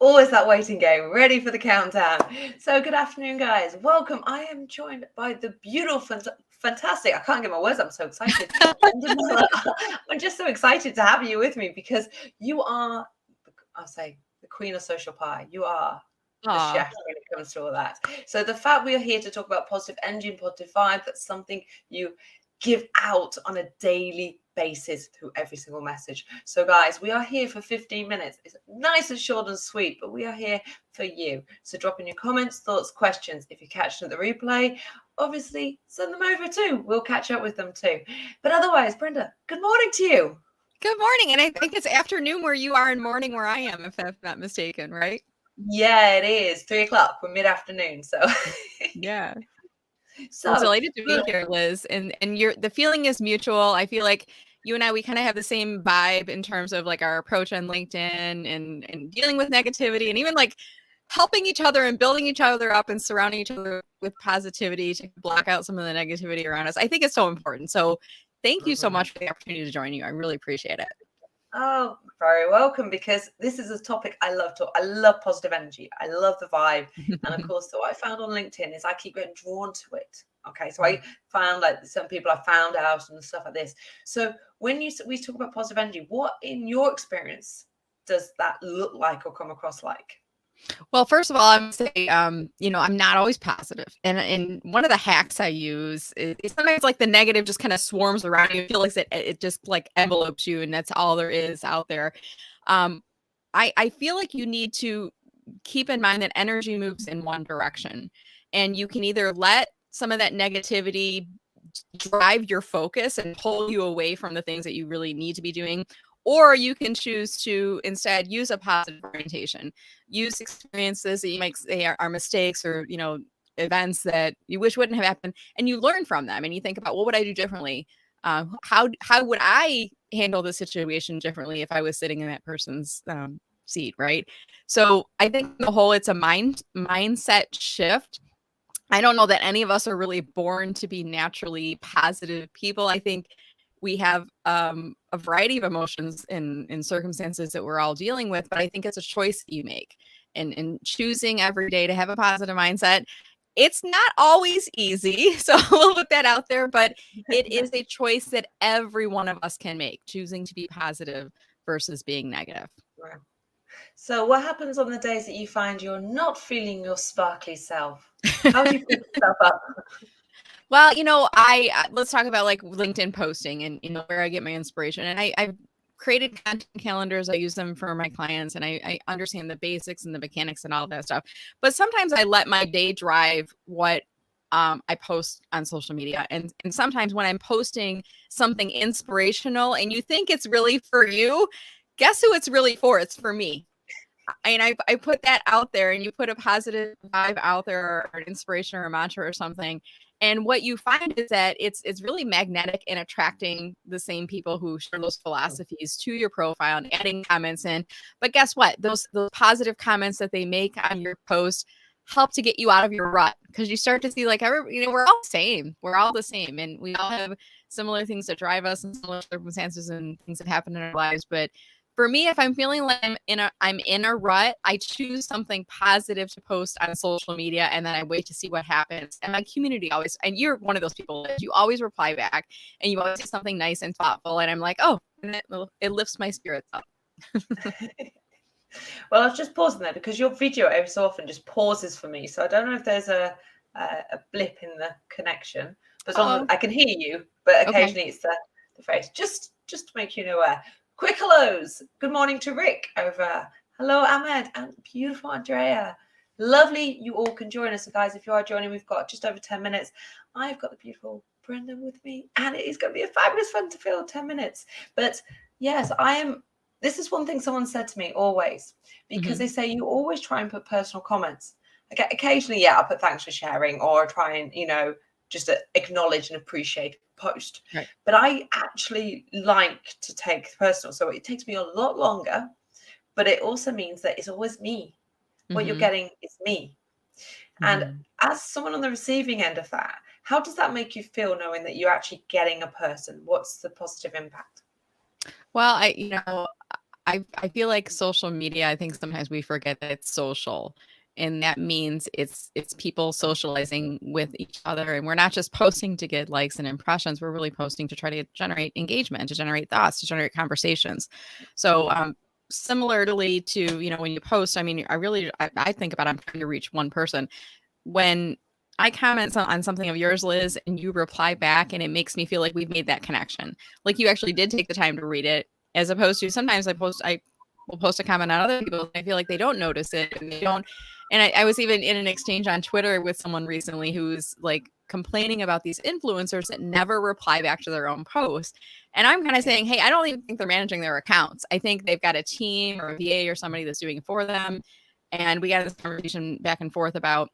Always that waiting game, ready for the countdown. So good afternoon, guys. Welcome. I am joined by the beautiful, fantastic, I can't get my words, I'm so excited. I'm just so excited to have you with me because you are, I'll say, the queen of social pie. You are the chef when it comes to all that. So the fact we are here to talk about positive energy and positive vibe, that's something you give out on a daily basis through every single message. So guys, we are here for 15 minutes. It's nice and short and sweet, but we are here for you. So drop in your comments, thoughts, questions. If you're catching the replay, obviously send them over too. We'll catch up with them too. But otherwise, Brenda, good morning to you. Good morning. And I think it's afternoon where you are and morning where I am, if I'm not mistaken, right? Yeah, it is 3 o'clock. We're mid-afternoon. So yeah. So I'm delighted to be here, Liz. And the feeling is mutual. I feel like you and I, we kind of have the same vibe in terms of like our approach on LinkedIn and dealing with negativity and even like helping each other and building each other up and surrounding each other with positivity to block out some of the negativity around us. I think it's so important. So thank you so much for the opportunity to join you. I really appreciate it. Oh, very welcome, because this is a topic I love. I love positive energy. I love the vibe. And of course, what I found on LinkedIn is I keep getting drawn to it. Okay, so I found like some people I found out and stuff like this. So when we talk about positive energy, what in your experience does that look like or come across like? Well, first of all, I'm say, I'm not always positive. And one of the hacks I use is sometimes like the negative just kind of swarms around you. You feel like it just like envelopes you and that's all there is out there. I feel like you need to keep in mind that energy moves in one direction. And you can either let some of that negativity drive your focus and pull you away from the things that you really need to be doing, or you can choose to instead use a positive orientation, use experiences that you might say are mistakes or, events that you wish wouldn't have happened, and you learn from them and you think about, what would I do differently? How would I handle the situation differently if I was sitting in that person's seat, right? So I think the whole, it's a mindset shift. I don't know that any of us are really born to be naturally positive people. I think we have a variety of emotions in circumstances that we're all dealing with, but I think it's a choice that you make. And choosing every day to have a positive mindset, it's not always easy. So we'll put that out there, but it is a choice that every one of us can make, choosing to be positive versus being negative. Right. So what happens on the days that you find you're not feeling your sparkly self? How do you pick yourself up? Well, let's talk about like LinkedIn posting and, where I get my inspiration. And I've created content calendars. I use them for my clients and I understand the basics and the mechanics and all that stuff. But sometimes I let my day drive what I post on social media. And sometimes when I'm posting something inspirational and you think it's really for you, guess who it's really for? It's for me. And I put that out there, and you put a positive vibe out there or an inspiration or a mantra or something. And what you find is that it's really magnetic and attracting the same people who share those philosophies to your profile and adding comments in. But guess what? Those positive comments that they make on your post help to get you out of your rut, because you start to see like we're all the same. We're all the same, and we all have similar things that drive us and similar circumstances and things that happen in our lives. But for me, if I'm feeling like I'm in a rut, I choose something positive to post on social media, and then I wait to see what happens. And my community always, and you're one of those people, that you always reply back and you always say something nice and thoughtful. And I'm like, oh, it lifts my spirits up. Well, I was just pausing there because your video every so often just pauses for me. So I don't know if there's a blip in the connection. But I can hear you, but occasionally it's the phrase. Just to make you aware. Quick hellos. Good morning to Rick over. Hello, Ahmed, and beautiful Andrea. Lovely you all can join us. So guys, if you are joining, we've got just over 10 minutes. I've got the beautiful Brenda with me, and it is going to be a fabulous fun to fill 10 minutes. But yes, this is one thing someone said to me always, because they say you always try and put personal comments. Okay, occasionally, I'll put thanks for sharing, or try and, just to acknowledge and appreciate post. Right. But I actually like to take personal. So it takes me a lot longer, but it also means that it's always me. What you're getting is me. And as someone on the receiving end of that, how does that make you feel, knowing that you're actually getting a person? What's the positive impact? Well, I feel like social media, I think sometimes we forget that it's social. And that means it's people socializing with each other. And we're not just posting to get likes and impressions. We're really posting to try to generate engagement, to generate thoughts, to generate conversations. So similarly to, when you post, I mean, I think about I'm trying to reach one person. When I comment on something of yours, Liz, and you reply back, and it makes me feel like we've made that connection. Like you actually did take the time to read it, as opposed to sometimes I will post a comment on other people, and I feel like they don't notice it, and they don't. And I was even in an exchange on Twitter with someone recently who's like complaining about these influencers that never reply back to their own post. And I'm kind of saying, hey, I don't even think they're managing their accounts. I think they've got a team or a VA or somebody that's doing it for them. And we got this conversation back and forth about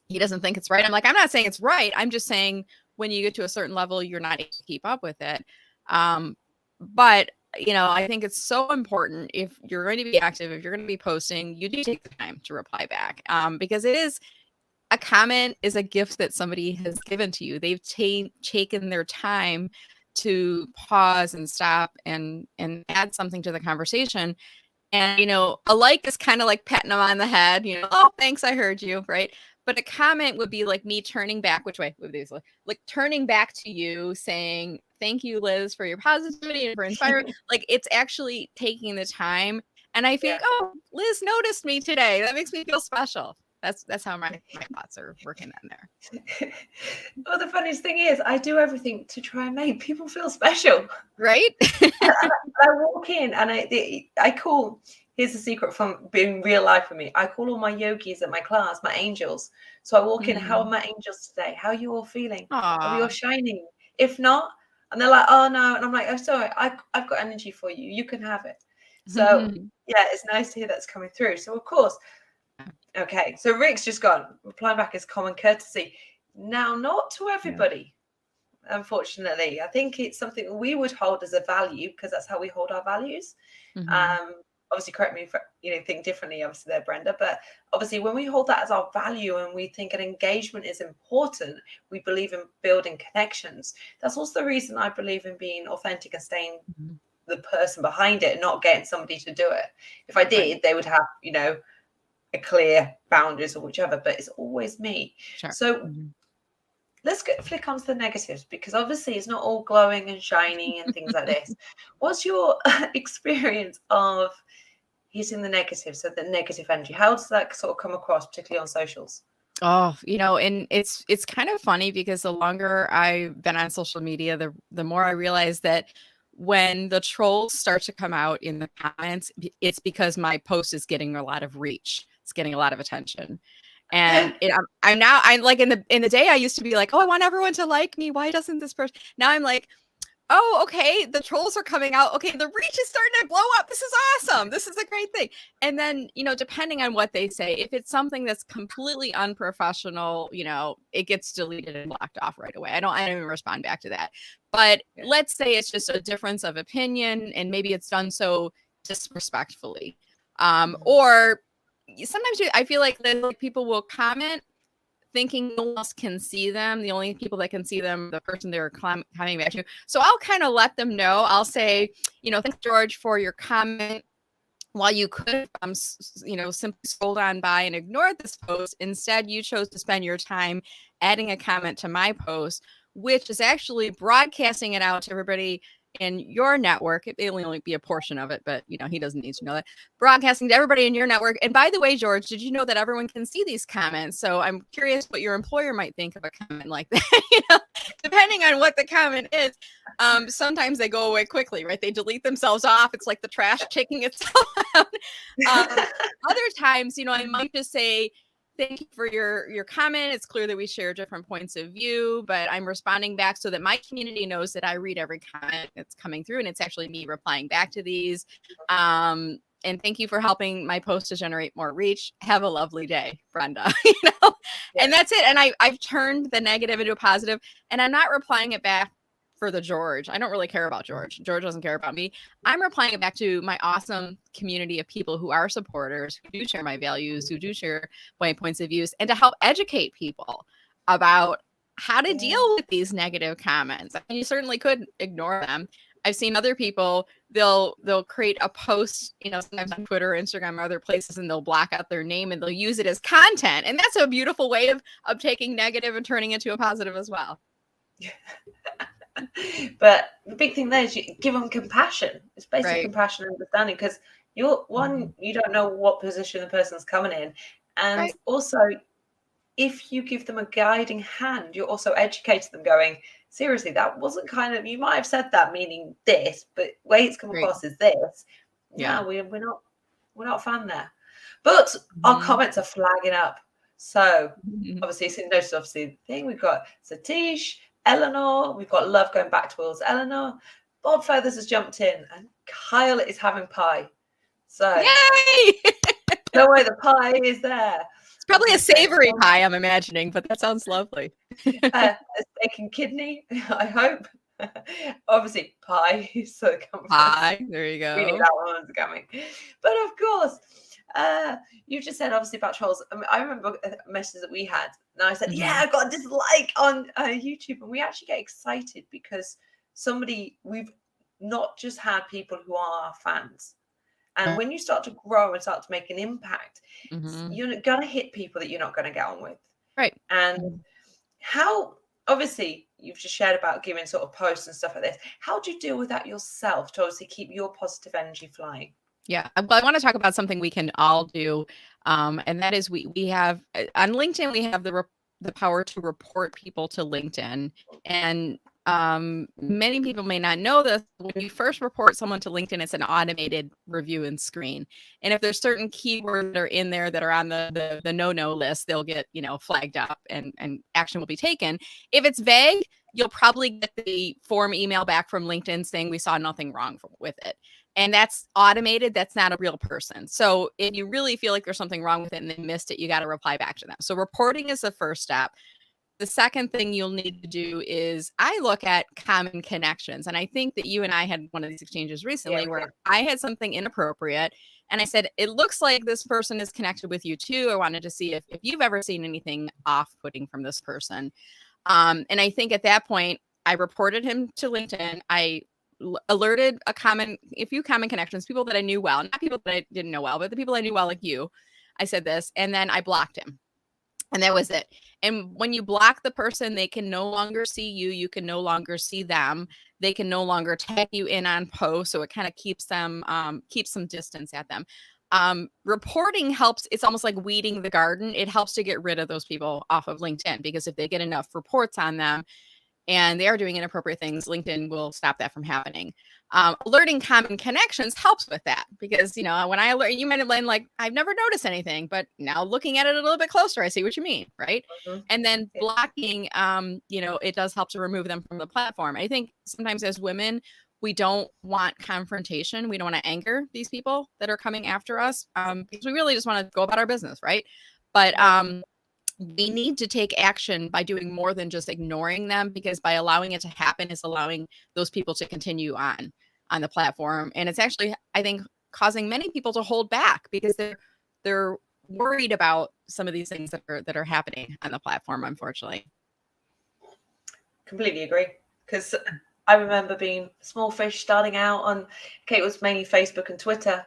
he doesn't think it's right. I'm like, I'm not saying it's right. I'm just saying when you get to a certain level, you're not able to keep up with it. But I think it's so important if you're going to be active, if you're going to be posting, you do take the time to reply back, because a comment is a gift that somebody has given to you. They've taken their time to pause and stop and add something to the conversation. And, a like is kind of like patting them on the head, oh, thanks, I heard you, right? But a comment would be like me turning back, which way would these look? Like turning back to you saying, thank you, Liz, for your positivity and for inspiring. Like it's actually taking the time. And I feel like, oh, Liz noticed me today. That makes me feel special. That's how my thoughts are working in there. Well, the funniest thing is I do everything to try and make people feel special. Right? I walk in and I call, here's the secret from being real life for me. I call all my yogis at my class, my angels. So I walk in, how are my angels today? How are you all feeling? Are we all shining? If not, and they're like, oh no. And I'm like, oh, sorry, I've got energy for you. You can have it. So yeah, it's nice to hear that's coming through. So of course, okay. So Rick's just gone. Replying back is common courtesy. Now, not to everybody. Unfortunately, I think it's something we would hold as a value because that's how we hold our values. Obviously, correct me if think differently, obviously there, Brenda, but obviously when we hold that as our value and we think an engagement is important, we believe in building connections. That's also the reason I believe in being authentic and staying the person behind it and not getting somebody to do it. If I did, they would have a clear boundaries or whichever, but it's always me. So let's flick onto the negatives, because obviously it's not all glowing and shining and things like this. What's your experience of hitting the negative, so the negative energy? How does that sort of come across, particularly on socials? Oh, and it's kind of funny because the longer I've been on social media, the more I realize that when the trolls start to come out in the comments, it's because my post is getting a lot of reach. It's getting a lot of attention. And I'm like in the day I used to be like, oh, I want everyone to like me. Why doesn't this person? Now I'm like, oh, okay, the trolls are coming out. Okay, the reach is starting to blow up. This is awesome. This is a great thing. And then, depending on what they say, if it's something that's completely unprofessional, it gets deleted and blocked off right away. I don't even respond back to that. But let's say it's just a difference of opinion and maybe it's done so disrespectfully. Or sometimes I feel like people will comment thinking no one else can see them. The only people that can see them, the person they're commenting back to. So I'll kind of let them know. I'll say, thanks, George, for your comment. While you could have, simply scrolled on by and ignored this post, instead you chose to spend your time adding a comment to my post, which is actually broadcasting it out to everybody in your network. It may only be a portion of it, but he doesn't need to know that. Broadcasting to everybody in your network. And by the way, George, did you know that everyone can see these comments? So I'm curious what your employer might think of a comment like that. Depending on what the comment is. Sometimes they go away quickly, right? They delete themselves off. It's like the trash taking itself out. Other times, I might just say, thank you for your comment. It's clear that we share different points of view, but I'm responding back so that my community knows that I read every comment that's coming through, and it's actually me replying back to these. And thank you for helping my post to generate more reach. Have a lovely day, Brenda. And that's it. And I've turned the negative into a positive, and I'm not replying it back for the George. I don't really care about George. George doesn't care about me. I'm replying it back to my awesome community of people who are supporters, who do share my values, who do share my points of views, and to help educate people about how to deal with these negative comments. I mean, you certainly could ignore them, I've seen other people, they'll create a post, you know, sometimes on Twitter, Instagram, or other places, and they'll block out their name and they'll use it as content. And that's a beautiful way of taking negative and turning it into a positive as well. But the big thing there is you give them compassion. It's basically Right. compassion and understanding, because you're one, you don't know what position the person's coming in. And Right. also, if you give them a guiding hand, you're also educating them, going, seriously, that wasn't kind of, you might have said that meaning this, but way it's come Right. across is this. Yeah. No, we're not a fan there. But our comments are flagging up. So obviously, so notice obviously the thing, we've got Satish, Eleanor, we've got love going back towards Eleanor. Bob Feathers has jumped in, and Kyle is having pie. So yay! no way, the pie is there. It's probably a savory pie, I'm imagining, but that sounds lovely. A steak and kidney, I hope. Obviously, pie. So Pie. There you go. We knew that one was coming. But of course, you just said obviously about trolls. I mean, I remember messages that we had. And I said, yeah, I got a dislike on YouTube. And we actually get excited because we've not just had people who are our fans. And when you start to grow and start to make an impact, you're going to hit people that you're not going to get on with. Right. And how, obviously, you've just shared about giving sort of posts and stuff like this. How do you deal with that yourself to obviously keep your positive energy flying? Yeah, but I want to talk about something we can all do, and that is we have on LinkedIn, we have the power to report people to LinkedIn, and many people may not know this. When you first report someone to LinkedIn, it's an automated review and screen, and if there's certain keywords that are in there that are on the no list, they'll get, you know, flagged up, and action will be taken. If it's vague, you'll probably get the form email back from LinkedIn saying we saw nothing wrong with it. And that's automated. That's not a real person. So if you really feel like there's something wrong with it and they missed it, you got to reply back to them. So reporting is the first step. The second thing you'll need to do is I look at common connections. And I think that you and I had one of these exchanges recently where I had something inappropriate. And I said, it looks like this person is connected with you too. I wanted to see if you've ever seen anything off-putting from this person. And I think at that point, I reported him to LinkedIn. I alerted a few common connections, people that I knew well, not people that I didn't know well, but the people I knew well, like you. I said this, and then I blocked him. And that was it. And when you block the person, they can no longer see you. You can no longer see them. They can no longer tag you in on posts. So it kind of keeps some distance at them. Reporting helps. It's almost like weeding the garden. It helps to get rid of those people off of LinkedIn, because if they get enough reports on them and they are doing inappropriate things, LinkedIn will stop that from happening. Alerting common connections helps with that, because, you know, when I alert, you might have been like, I've never noticed anything, but now looking at it a little bit closer, I see what you mean, right? And then blocking, you know, it does help to remove them from the platform. I think sometimes as women, we don't want confrontation. We don't want to anger these people that are coming after us, because we really just want to go about our business, right? But we need to take action by doing more than just ignoring them, because by allowing it to happen is allowing those people to continue on the platform. And it's actually, I think, causing many people to hold back because they're worried about some of these things that are happening on the platform, unfortunately. Completely agree. Because I remember being a small fish starting out on, okay, it was mainly Facebook and Twitter,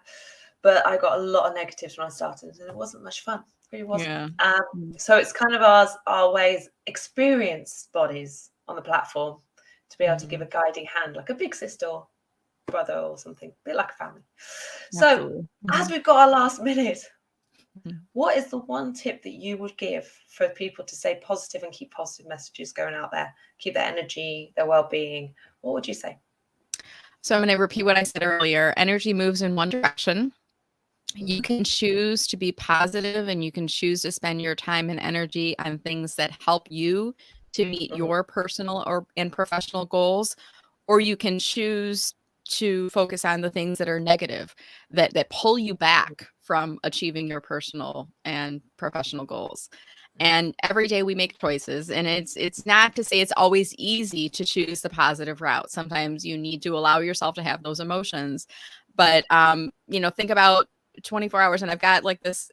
but I got a lot of negatives when I started, and it wasn't much fun. It really wasn't. Yeah. So it's kind of our ways, experienced bodies on the platform, to be able to give a guiding hand, like a big sister or brother or something, a bit like a family. So as we've got our last minute, what is the one tip that you would give for people to stay positive and keep positive messages going out there, keep their energy, their well-being? What would you say? So I'm going to repeat what I said earlier. Energy moves in one direction. You can choose to be positive, and you can choose to spend your time and energy on things that help you to meet your personal and professional goals, or you can choose to focus on the things that are negative, that pull you back from achieving your personal and professional goals. And every day we make choices, and it's not to say it's always easy to choose the positive route. Sometimes you need to allow yourself to have those emotions. But you know, think about 24 hours, and I've got like this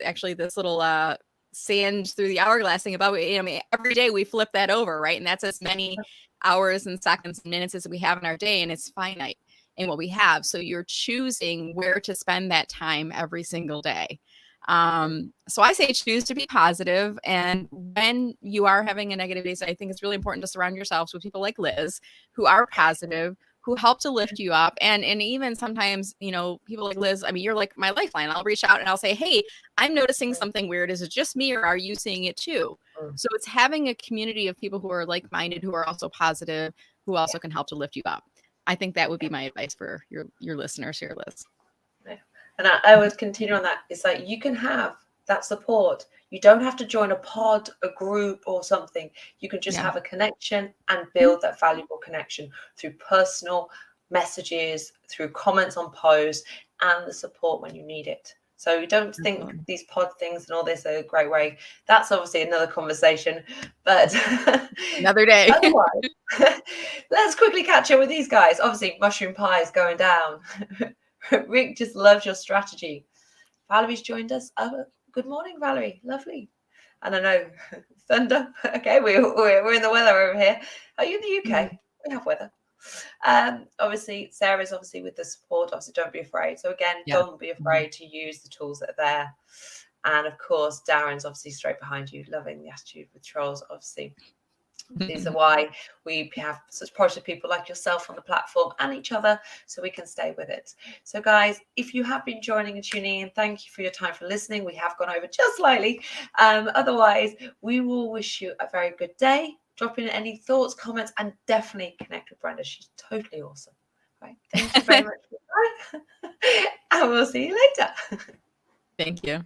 little sand through the hourglass thing about, you know, I mean, every day we flip that over, right? And that's as many hours and seconds and minutes as we have in our day, and it's finite. in what we have. So you're choosing where to spend that time every single day. So I say choose to be positive. And when you are having a negative day, so I think it's really important to surround yourselves with people like Liz who are positive, who help to lift you up. And even sometimes, you know, people like Liz, I mean, you're like my lifeline. I'll reach out and I'll say, hey, I'm noticing something weird. Is it just me or are you seeing it too? So it's having a community of people who are like-minded, who are also positive, who also can help to lift you up. I think that would be my advice for your listeners here, Liz. And I would continue on that. It's like you can have that support. You don't have to join a pod, a group, or something. You can just have a connection and build that valuable connection through personal messages, through comments on posts, and the support when you need it. So you don't think these pod things and all this are a great way. That's obviously another conversation, but another day. Otherwise, let's quickly catch up with these guys. Obviously, mushroom pie is going down. Rick just loves your strategy. Valerie's joined us. Oh, good morning, Valerie. Lovely. And I know thunder. Okay, we're in the weather over here. Are you in the UK? We have weather. Obviously, Sarah's obviously with the support. Obviously, don't be afraid. So again, don't be afraid to use the tools that are there. And of course, Darren's obviously straight behind you, loving the attitude with trolls, obviously. These are why we have such positive people like yourself on the platform and each other, so we can stay with it. So guys, if you have been joining and tuning in, thank you for your time for listening. We have gone over just slightly. Otherwise, we will wish you a very good day. Drop in any thoughts, comments, and definitely connect with Brenda. She's totally awesome. Right. Thank you very much for your time. And we'll see you later. Thank you.